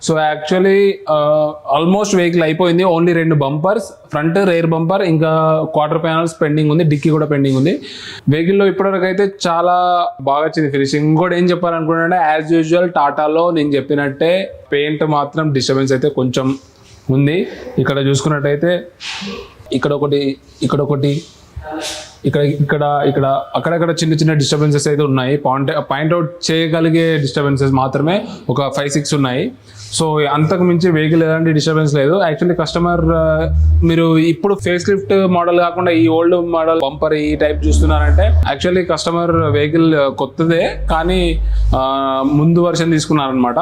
So actually almost vehicle అయిపోయింది. Only 2 bumpers, front rare bumper, ఇంకా quarter panels pending ఉంది, dicky కూడా pending ఉంది. వెహికల్లో ఇప్పటివరకు అయితే చాలా బాగా వచ్చింది ఫినిషింగ్. ఇంకోటి ఏం చెప్పాలనుకుంటే యాజ్ యూజువల్ టాటాలో నేను చెప్పినట్టే పెయింట్ మాత్రం డిస్టర్బెన్స్ అయితే కొంచెం ఉంది. ఇక్కడ చూసుకున్నట్టయితే ఇక్కడ ఒకటి ఇక్కడ అక్కడక్కడ చిన్న చిన్న డిస్టర్బెన్సెస్ అయితే ఉన్నాయి. పాయింట్అవుట్ చేయగలిగే డిస్టర్బెన్సెస్ మాత్రమే ఒక 5-6 ఉన్నాయి. సో అంతకు మించి వెహికల్ ఎలాంటి డిస్టర్బెన్స్ లేదు. యాక్చువల్లీ కస్టమర్ మీరు ఇప్పుడు ఫేస్ లిఫ్ట్ మోడల్ కాకుండా ఈ ఓల్డ్ మోడల్ బంపర్ ఈ టైప్ చూస్తున్నారంటే యాక్చువల్లీ కస్టమర్ వెహికల్ కొత్తదే కానీ ముందు వర్షన్ తీసుకున్నారనమాట.